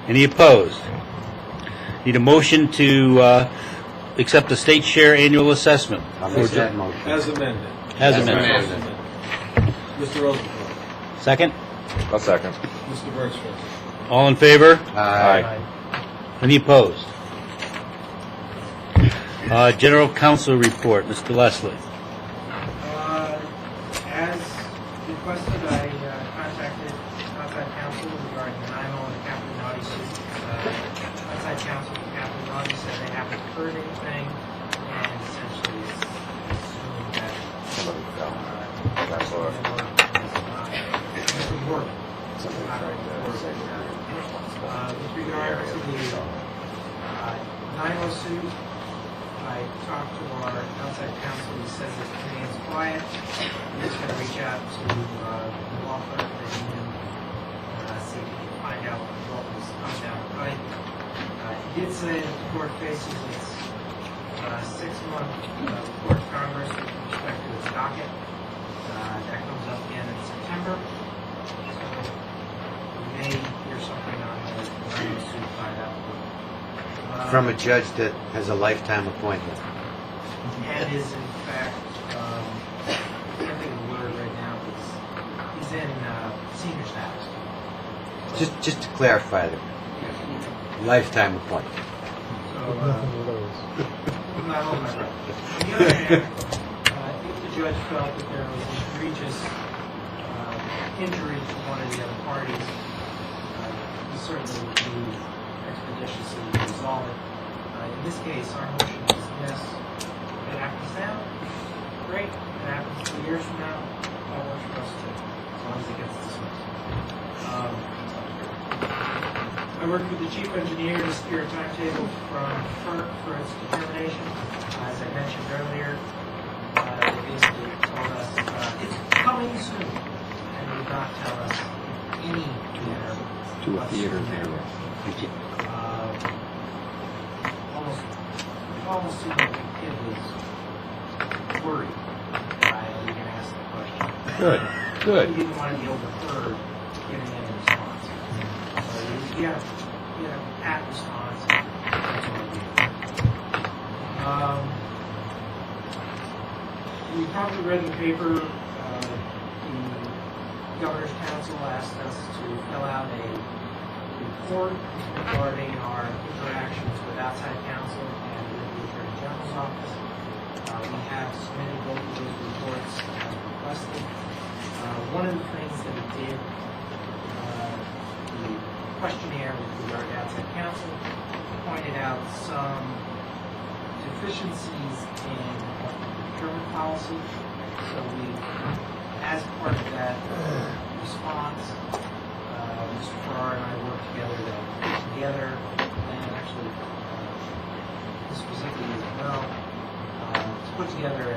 Any opposed? Need a motion to accept the state share annual assessment. I'll make that motion. As amended. As As amended. amended. Mr. Rosenthal. Second? I'll second. Mr. Bergstrom. All in favor? Aye. Any opposed? General Counsel report, Mr. Leslie. As requested, I contacted outside counsel regarding the 911 and Captain Naughty suit. Outside counsel and Captain Naughty said they haven't heard anything, and essentially assumed that Somebody fell. this would work. With regard to the 911 suit, I talked to our outside counsel. He says it remains quiet. He's going to reach out to the law firm that he knew, see if he can find out what was coming down the pipe. He did say that the court faces its 6-month report to Congress with respect to its docket. That comes up again in September. So From a judge that has a lifetime appointment. And is in fact, I can't think of the word right now, but he's in senior status. Just to clarify that, lifetime appointment. So, I'm not holding my breath. On the other hand, if the judge felt that there was an egregious injury to one of the other parties, he certainly would move expeditiously to resolve it. In this case, our motion is yes. If it happens now, great. If it happens 2 years from now, that works for us too, as long as it gets dismissed. I worked with the chief engineer to secure a timetable from FERC for its determination. As I mentioned earlier, they basically told us it's coming soon, and did not tell us any manner To a theater whatsoever. theater. Almost seemed like the kid was worried by even asking the question. Good, He good. didn't want to be overheard giving any response. So he had a pat response. That's all he did. You probably read in the paper, the Governor's Council asked us to fill out a report regarding our interactions with outside counsel and with the Attorney General's office. We have submitted both of those reports as requested. One of the things that we did, the questionnaire with regard to outside counsel pointed out some deficiencies in procurement policy. So we, as part of that response, Mr. Farrar and I worked together to put together, and actually Ms. Woznicki as well, to put together a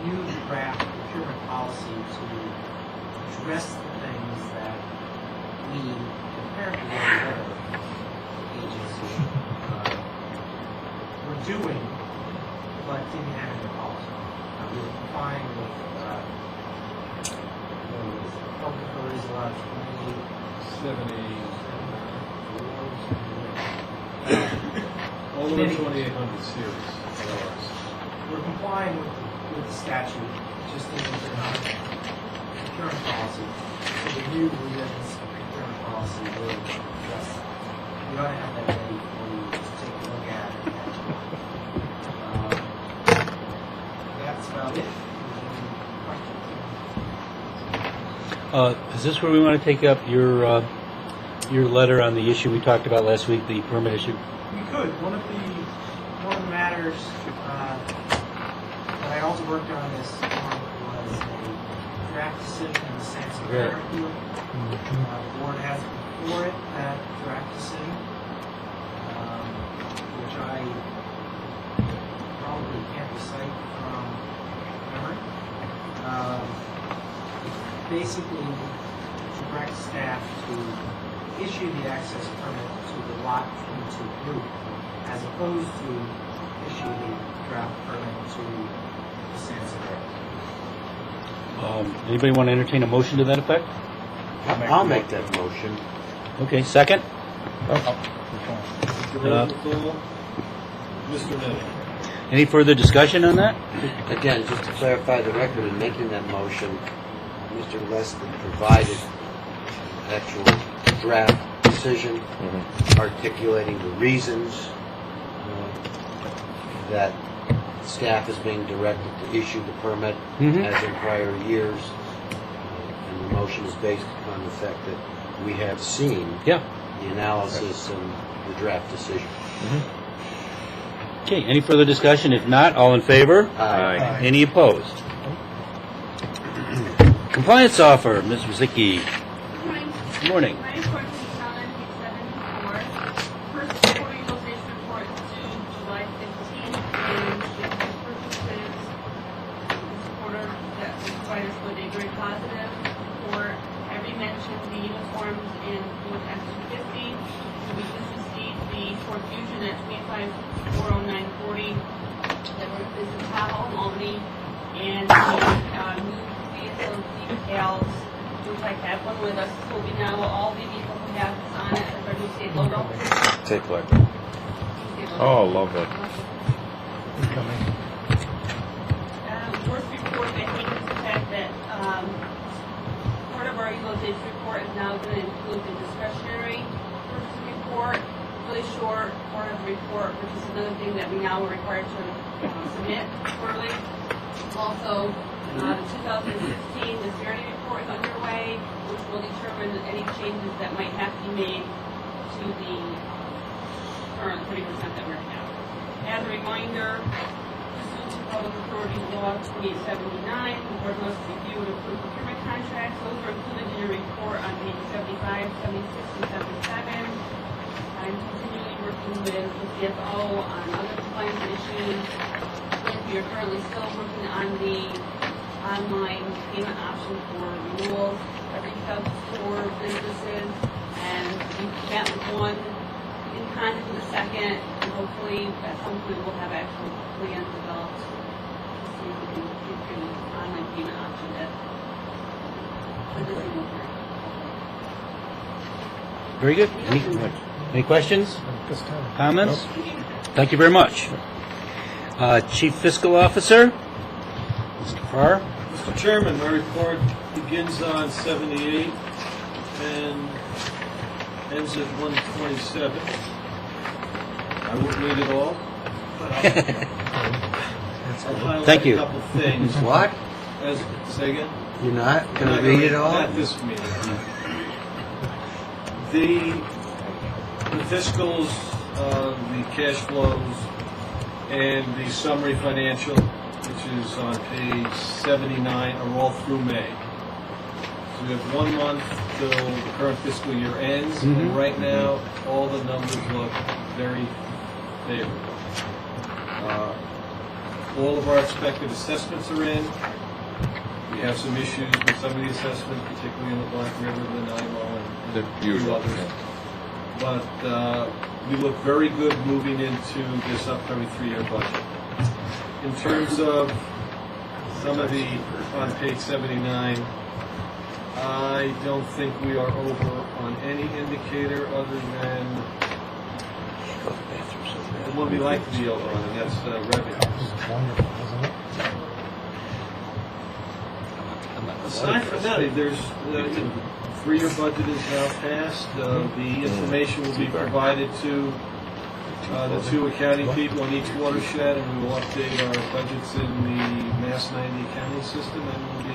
new draft procurement policy to address the things that we, apparently every other agency, were doing, but didn't have in the policy. We were complying with public authorities allowed 78, all the way to 2800 series. we're complying with the statute, just in the procurement policy. So the new revisions of procurement policy will address that. We ought to have that ready for you to take a look at it. That's about it. Any questions? Is this where we want to take up your letter on the issue we talked about last week, the permit issue? We could. One of the matters that I also worked on this month was a draft decision in the sense of Right. appeal. The board has before it that draft decision, which I probably can't recite from memory. Basically, direct staff to issue the access permit to the lot 22 group, as opposed to issue the draft permit to the Sansa area. Anybody want to entertain a motion to that effect? I'll make that motion. Okay, second? Mr. Miller. Any further discussion on that? Again, just to clarify the record, in making that motion, Mr. Leston provided actual draft decision articulating the reasons that staff is being directed to issue the permit as in prior years. And the motion is based upon the fact that we have seen Yeah. the analysis and the draft decision. Okay, any further discussion? If not, all in favor? Aye. Any opposed? Compliance offer, Ms. Woznicki. Good morning. Good morning. My report is found on page 74. First quarter utilization report due July 15th, and the purchases this quarter that was provided for the very positive for every mention the uniforms in Ford F-250. We just received the Ford Fusion at 25,409.40 that were this in Tahoe, Albany, and the new vehicle decals, which I have one with us, will be now all the vehicles have on it, the new state logo. Take like Oh, love that. Worst report, I hate the fact that part of our utilization report is now going to include the discretionary purchase report, really short part of the report, which is another thing that we now are required to submit quarterly. Also, the 2016 disparity report is underway, which will determine any changes that might have to be made to the current 30% that we're at. As a reminder, pursuant to Public Authority Law 2879, the board must review and approve procurement contracts. Those are included in your report on page 75, 76, and 77. I'm continually working with the CFO on other compliance issues. And we are currently still working on the online payment option for renewals. I reached out to 4 businesses, and we met with one, in contact with the second, and hopefully at some point we'll have actual plans developed to see if we can get an online payment option that this will work. Very good. Any questions? Comments? Thank you very much. Chief Fiscal Officer, Mr. Farr. Mr. Chairman, my report begins on 78 and ends at 127. I won't read it all, but I'll highlight Thank you. a couple things. What? Say again? You're not going to read it all? Not this meeting. The fiscals, the cash flows, and the summary financial, which is on page 79, are all through May. So we have 1 month till the current fiscal year ends, and right now, all the numbers look very favorable. All of our expected assessments are in. We have some issues with some of the assessments, particularly in the Black River, the Nanaimo, and a few others. But we look very good moving into this upcoming 3-year budget. In terms of some of the, on page 79, I don't think we are over on any indicator other than the one we like to be over on, and that's revenue. Aside from that, there's the 3-year budget is now passed. The information will be provided to the 2 accounting people in each watershed, and we will update our budgets in the Mass 90 accounting system, and we'll be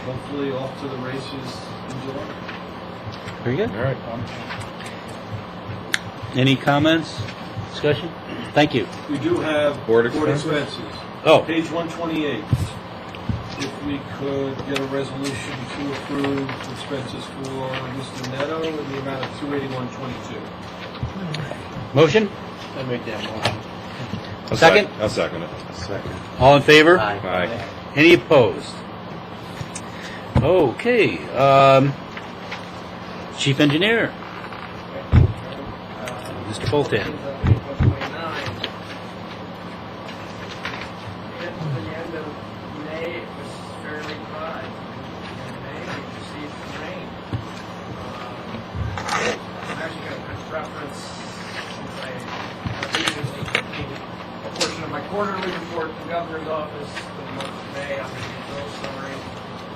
hopefully off to the races in July. Very good. All right. Any comments, discussion? Thank you. We do have Board board expenses? expenses. Oh, Page 128. If we could get a resolution to approve expenses for Mr. Neto in the amount of $281.22. motion? I make that motion. Second? I'll second it. All in favor? Aye. Aye. Any opposed? Okay. Chief Engineer, Mr. Bolton. Quarterly report from the governor's office for the month of May. I'm going to give those summary.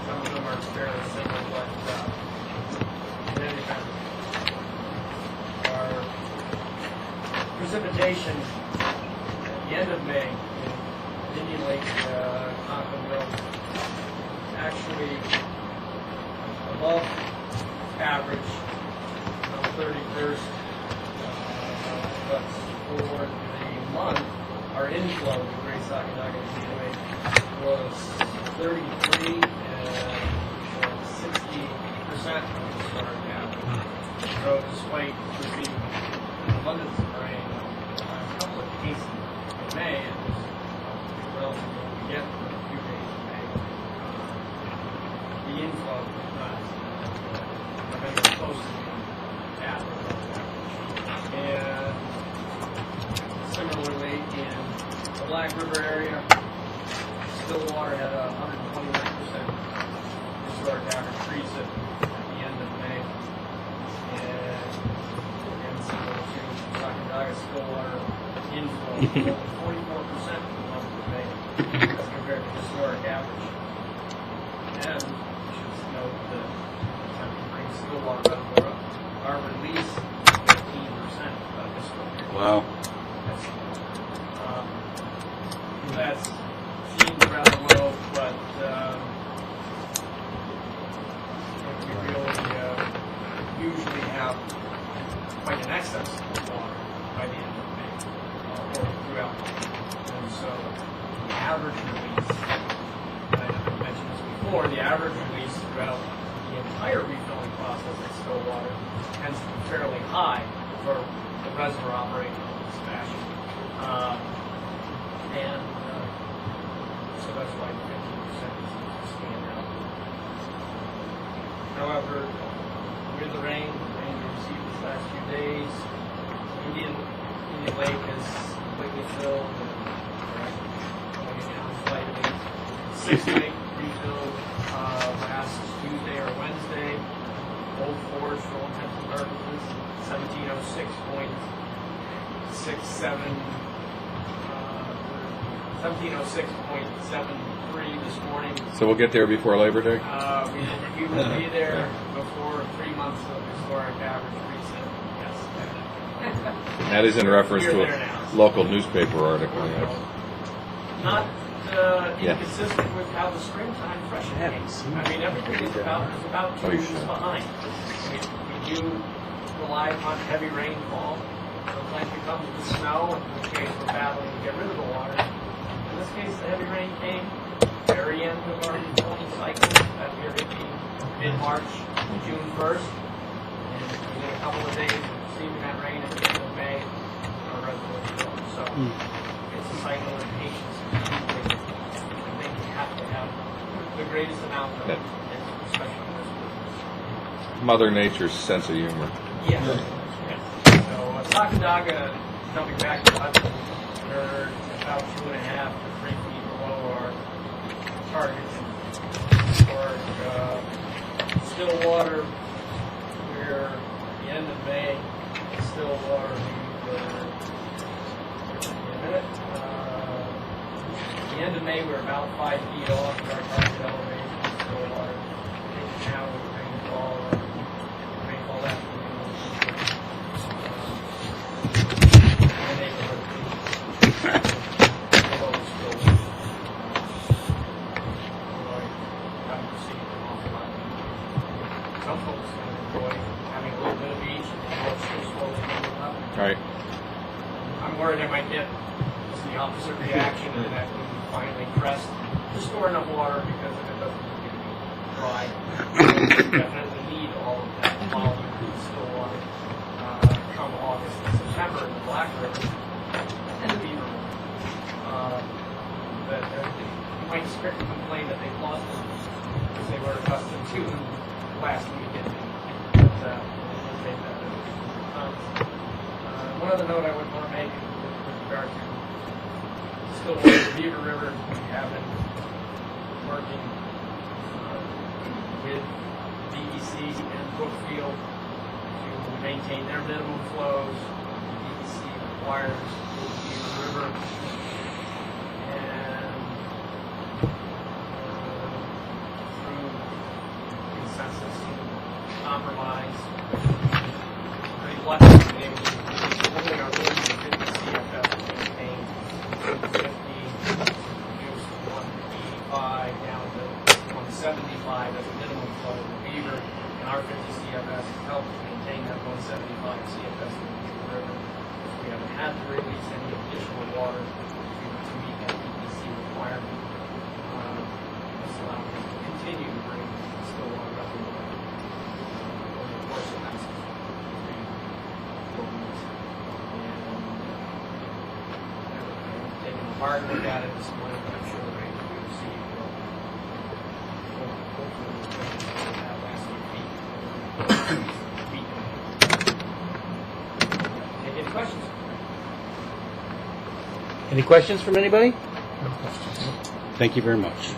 Some of them are fairly similar, but in any event, our precipitation at the end of May in Indian Lake, Conklin Road, actually above average on the 31st, but for the month, our inflow to Great Saguenay was 33 and 60% of the historic average. So despite receiving an abundance of rain, a couple of cases in May, it was relatively what we get for a few days in May. The inflow was not even close to the average. And similarly, in the Black River area, Stillwater had a 129% historic average freeze at the end of May. And again, similar to Saguenay, Stillwater 44% of the month of May as compared to historic average. And we should note that time to bring Stillwater Reservoir up, our release 15% of historic. Wow. That seems rather low, but we really usually have quite an excess of water by the end of May or throughout May. And so the average release, and I mentioned this before, the average release throughout the entire refilling process at Stillwater tends to be fairly high for the reservoir operating in this fashion. And so that's why 15% is stand out. However, with the rain we received these last few days, Indian Lake is completely filled and going down slightly. 6 lake refilled last Tuesday or Wednesday. Old Forge, for all intents and purposes, 1706.73 this morning. So we'll get there before Labor Day? We will be there before 3 months of historic average reset, yes. That is in reference We're to there a now. local newspaper article. Not Yeah. inconsistent with how the springtime freshen came. I mean, everything is about 2 Oh, you inches should. behind. We do rely upon heavy rainfall. Sometimes it comes with the snow, in which case we're battling to get rid of the water. In this case, the heavy rain came very end of our refilling cycle, that period being mid-March, June 1st. And within a couple of days of receiving that rain at the end of May, our reservoir is filled. So it's a cycle of patience. I think we have to have the greatest amount of it, especially in this business. Mother Nature's sense of humor. Yes. So Sacandaga, jumping back to Hudson, we're about 2.5 to 3 feet below our target. For Stillwater, we're at the end of May. Stillwater, at the end of May, we're about 5 feet off our target elevation. Stillwater, now with rainfall last week. Some folks enjoy having a little bit of each and still slowly moving up. All right. I'm worried I might get just the opposite reaction and that we finally crest to store enough water because if it doesn't get dry, we definitely need all of that volume of still water come August and September in the Black River and the Beaver River. You might complain that they've lost them because they were accustomed to last weekend. But we'll take that as one other note I would want to make with regard to Stillwater, the Beaver River, we have been working with DEC and Brookfield to maintain their minimum flows. DEC requires the Beaver River and through consensus and compromise, pretty lucky to be able to only our limit of 50 CFS to maintain 250, reduced to 185 down to 175 as a minimum flow in the Beaver, and our 50 CFS helps maintain that 175 CFS in the Beaver River. We haven't had to release any additional water to meet that DEC requirement. This allows us to continue to bring Stillwater Reservoir over the course of the next 3 weeks. And taking a hard look at it this morning, but I'm sure the rate that we received will hopefully have last week. Take any questions? Any questions from anybody? Thank you very much.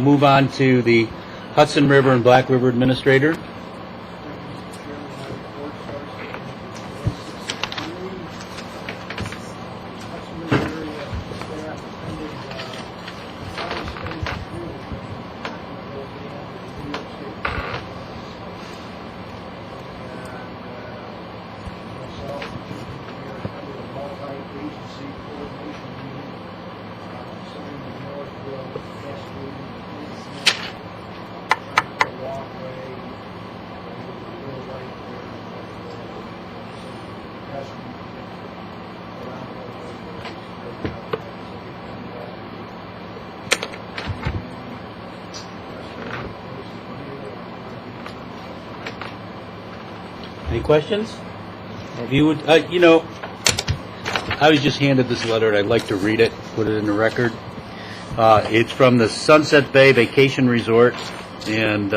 Move on to the Hudson River and Black River Administrator. Any questions? If you would, I was just handed this letter, and I'd like to read it, put it in the record. It's from the Sunset Bay Vacation Resort, and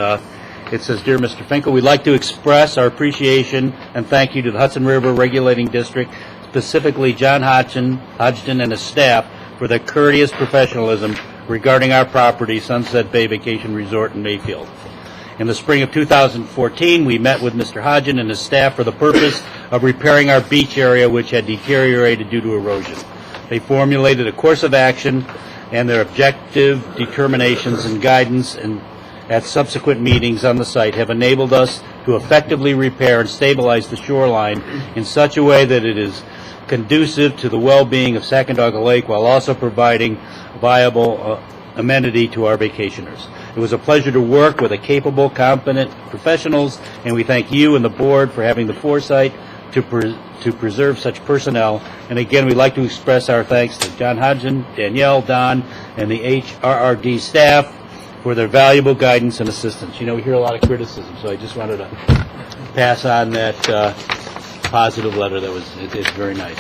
it says, "Dear Mr. Finkel, we'd like to express our appreciation and thank you to the Hudson River Regulating District, specifically John Hodgson and his staff, for their courteous professionalism regarding our property, Sunset Bay Vacation Resort in Mayfield. In the spring of 2014, we met with Mr. Hodgson and his staff for the purpose of repairing our beach area, which had deteriorated due to erosion. They formulated a course of action, and their objective determinations and guidance at subsequent meetings on the site have enabled us to effectively repair and stabilize the shoreline in such a way that it is conducive to the well-being of Sacandaga Lake while also providing viable amenity to our vacationers. It was a pleasure to work with a capable, competent professionals, and we thank you and the board for having the foresight to preserve such personnel. And again, we'd like to express our thanks to John Hodgson, Danielle, Don, and the HRRD staff for their valuable guidance and assistance. We hear a lot of criticism, so I just wanted to pass on that positive letter. It's very nice.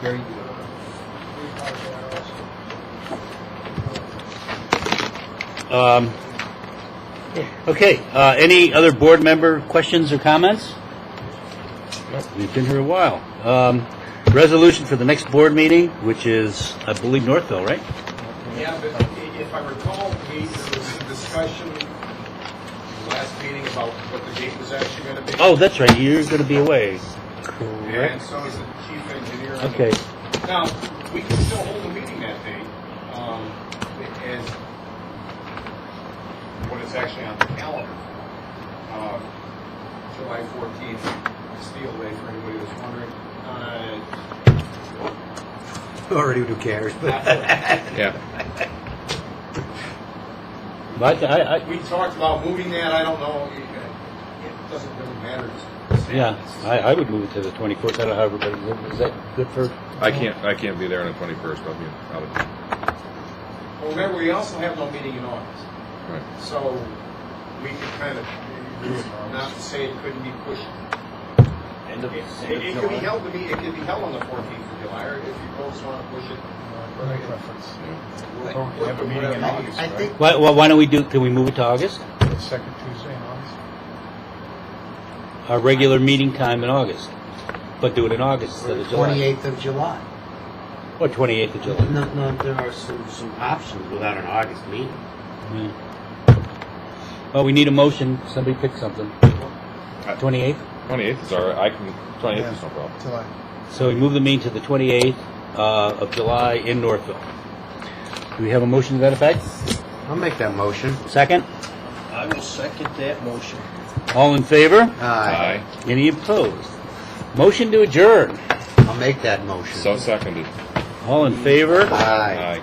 Very Okay, any other board member questions or comments? We've been here a while. Resolution for the next board meeting, which is, I believe, Northville, right? Yeah, but if I recall, there was a discussion last meeting about what the date was actually going to be. Oh, that's right, you're going to be away. And so is the chief engineer. Okay. Now, we can still hold a meeting that day, as what is actually on the calendar. July 14th, Steel Day, for anybody who's wondering. Already who cares? Yeah. But We talked about moving that, I don't know, it doesn't really matter. I would move it to the 24th. I don't know how everybody, is that good for? I can't be there on the 21st. I'll be out of town. Well, remember, we also have no meeting in August. Right. So we could kind of, not to say it couldn't be pushed. It could be held on the 14th of July, or if you folks want to push it. We have a meeting in August, I right? think Why don't we can we move it to August? The second Tuesday in August? Our regular meeting time in August, but do it in August instead of July. 28th of July. Or 28th of July. No, there are some options without an August meeting. Yeah. Well, we need a motion. Somebody pick something. 28th? 28th is all right. 28th is no problem. July. So we move the meeting to the 28th of July in Northville. Do we have a motion to that effect? I'll make that motion. Second? I will second that motion. All in favor? Aye. Any opposed? Motion to adjourn. I'll make that motion. So seconded. All in favor? Aye. Aye.